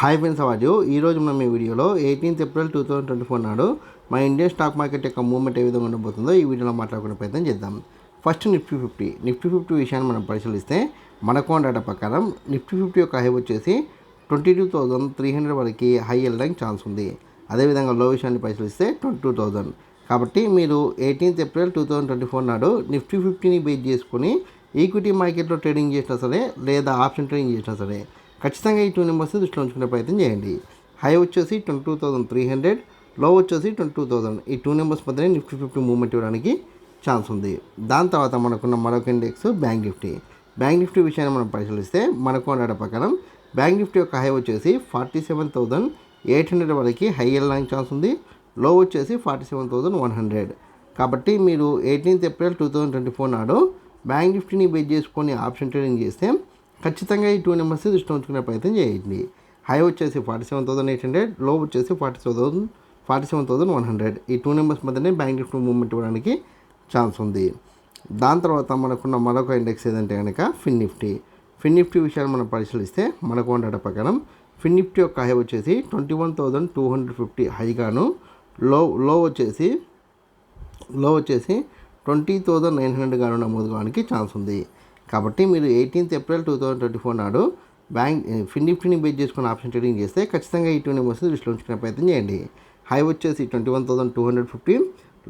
Hi friends, అవాజు ఈరోజు మనం ఈ వీడియోలో 18th ఏప్రిల్ 2024 నాడు మన ఇండియన్ స్టాక్ మార్కెట్ యొక్క మూవ్మెంట్ ఏ విధంగా ఉండబోతుందో ఈ వీడియోలో మాట్లాడుకునే ప్రయత్నం చేద్దాం. ఫస్ట్ నిఫ్టీ 50 విషయాన్ని మనం పరిశీలిస్తే మనకు డేటా ప్రకారం నిఫ్టీ 50 యొక్క హై వచ్చేసి 22,300 వరకు హై వెళ్ళడానికి ఛాన్స్ ఉంది. అదేవిధంగా లో విషయాన్ని పరిశీలిస్తే 22,000. కాబట్టి మీరు 18th ఏప్రిల్ 2024 నాడు నిఫ్టీ 50ని బేస్ చేసుకుని ఈక్విటీ మార్కెట్లో ట్రేడింగ్ చేసినా సరే లేదా ఆప్షన్ ట్రేడింగ్ చేసినా సరే ఖచ్చితంగా ఈ 2 నెంబర్స్ దృష్టిలో ఉంచుకునే ప్రయత్నం చేయండి. హై వచ్చేసి 22,300, లో వచ్చేసి 22,000. ఈ 2 నెంబర్స్ మధ్యనే నిఫ్టీ 50 మూవ్మెంట్ ఇవ్వడానికి ఛాన్స్ ఉంది. దాని తర్వాత మనకున్న మరొక ఇండెక్స్ బ్యాంక్ నిఫ్టీ విషయాన్ని మనం పరిశీలిస్తే మనకు డేటా ప్రకారం బ్యాంక్ నిఫ్టీ యొక్క హై వచ్చేసి 47,800 వరకు హై వెళ్ళడానికి ఛాన్స్ ఉంది. లో వచ్చేసి 47,100. కాబట్టి మీరు 18th ఏప్రిల్ 2024 నాడు బ్యాంక్ నిఫ్టీని బేస్ చేసుకొని ఆప్షన్ ట్రేడింగ్ చేస్తే ఖచ్చితంగా ఈ 2 నెంబర్స్ దృష్టిలో ఉంచుకునే ప్రయత్నం చేయండి. హై వచ్చేసి 47,800, లో వచ్చేసి 47,100. ఈ 2 నెంబర్స్ మధ్యనే బ్యాంక్ నిఫ్టీ మూవ్మెంట్ ఇవ్వడానికి ఛాన్స్ ఉంది. దాని తర్వాత మనకున్న మరొక ఇండెక్స్ ఏదంటే కనుక ఫిన్ నిఫ్టీ విషయాన్ని మనం పరిశీలిస్తే మనకు డేటా ప్రకారం ఫిన్ నిఫ్టీ యొక్క హై వచ్చేసి 21,250 హైగాను, లో వచ్చేసి 20,900 గాను నమోదు కావడానికి ఛాన్స్ ఉంది. కాబట్టి మీరు 18th ఏప్రిల్ 2024 నాడు ఫిన్ నిఫ్టీని బేస్ చేసుకుని ఆప్షన్ ట్రేడింగ్ చేస్తే ఖచ్చితంగా ఈ 2 నెంబర్స్ దృష్టిలో ఉంచుకునే ప్రయత్నం చేయండి. హై వచ్చేసి 21,250,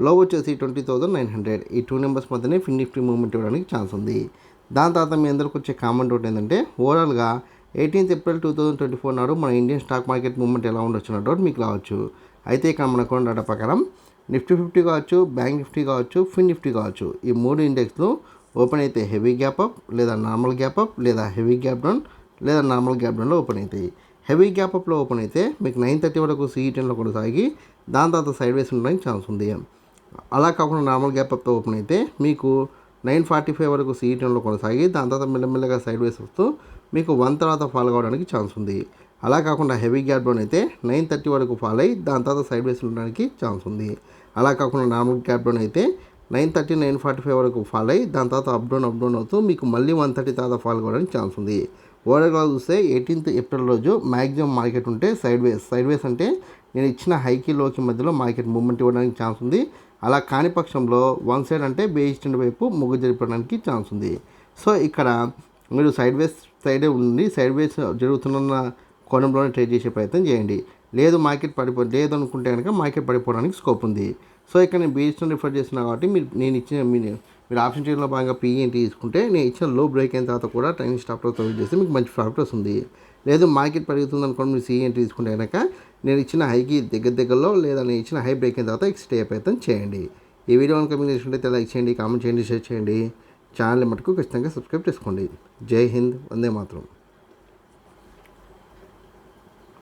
లో వచ్చేసి 20,900. ఈ 2 నెంబర్స్ మధ్యనే ఫిన్ నిఫ్టీ మూవ్మెంట్ ఇవ్వడానికి ఛాన్స్ ఉంది. దాని తర్వాత మీ అందరికి వచ్చే కామెంట్ ఒకటి ఏంటంటే ఓవరాల్గా 18th ఏప్రిల్ 2024 నాడు మన ఇండియన్ స్టాక్ మార్కెట్ మూవ్మెంట్ ఎలా ఉండొచ్చు అన్న డౌట్ మీకు రావచ్చు. అయితే ఇక్కడ మనకు డేటా ప్రకారం నిఫ్టీ 50 కావచ్చు, బ్యాంక్ నిఫ్టీ కావచ్చు, ఫిన్ నిఫ్టీ కావచ్చు, ఈ 3 ఇండెక్స్లు ఓపెన్ అయితే హెవీ గ్యాప్ అప్ లేదా నార్మల్ గ్యాప్ అప్ లేదా హెవీ గ్యాప్ డౌన్ లేదా నార్మల్ గ్యాప్ డౌన్లో ఓపెన్ అవుతాయి. హెవీ గ్యాప్ అప్లో ఓపెన్ అయితే మీకు 9:30 వరకు CE10లో కొనసాగి దాని తర్వాత సైడ్ వేస్ ఉండడానికి ఛాన్స్ ఉంది. అలా కాకుండా నార్మల్ గ్యాప్ అప్తో ఓపెన్ అయితే మీకు 9:45 వరకు CE10లో కొనసాగి దాని తర్వాత మెల్లమెల్లగా సైడ్ వేస్ వస్తూ మీకు 1 తర్వాత ఫాల్ కావడానికి ఛాన్స్ ఉంది. అలా కాకుండా హెవీ గ్యాప్ డౌన్ అయితే 9:30 వరకు ఫాల్ అయ్యి దాని తర్వాత సైడ్ వేస్ ఉండడానికి ఛాన్స్ ఉంది. అలా కాకుండా నార్మల్ గ్యాప్ డౌన్ అయితే 9:30, 9:45 వరకు ఫాల్ అయ్యి దాని తర్వాత అప్ డౌన్ అవుతూ మీకు మళ్ళీ 1:30 తర్వాత ఫాల్ కావడానికి ఛాన్స్ ఉంది. ఓవరాల్గా చూస్తే 18th ఏప్రిల్ రోజు మ్యాక్సిమం మార్కెట్ ఉంటే సైడ్ వేస్ అంటే నేను ఇచ్చిన హైకి లోకి మధ్యలో మార్కెట్ మూవ్మెంట్ ఇవ్వడానికి ఛాన్స్ ఉంది. అలా కాని పక్షంలో వన్ సైడ్ అంటే బేయిస్టెండ్ వైపు మొగ్గు జరిపడానికి ఛాన్స్ ఉంది. సో ఇక్కడ మీరు సైడే ఉండి సైడ్ వేస్ జరుగుతున్న కోణంలోనే ట్రేడ్ చేసే ప్రయత్నం చేయండి. లేదు అనుకుంటే కనుక మార్కెట్ పడిపోవడానికి స్కోప్ ఉంది. సో ఇక్కడ నేను బేస్టెండ్ రిఫర్ చేస్తున్నా కాబట్టి మీరు ఆప్షన్ ట్రేడ్లో భాగంగా PE తీసుకుంటే నేను ఇచ్చిన లో బ్రేక్ అయిన తర్వాత కూడా ట్రైనింగ్ స్టాప్లో యూజ్ చేస్తే మీకు మంచి ప్రాఫిట్ వస్తుంది. లేదు మార్కెట్ పెరుగుతుంది అనుకోండి, మీరు CE తీసుకుంటే కనుక నేను ఇచ్చిన హైకి దగ్గరలో లేదా నేను ఇచ్చిన హై బ్రేక్ అయిన తర్వాత స్టే అయ్యే ప్రయత్నం చేయండి. ఈ వీడియో కనుక మీరు నచ్చినట్లయితే లైక్ చేయండి, కామెంట్ చేయండి, షేర్ చేయండి. ఛానల్ మటుకు ఖచ్చితంగా సబ్స్క్రైబ్ చేసుకోండి. జై హింద్, వందే మాతరం.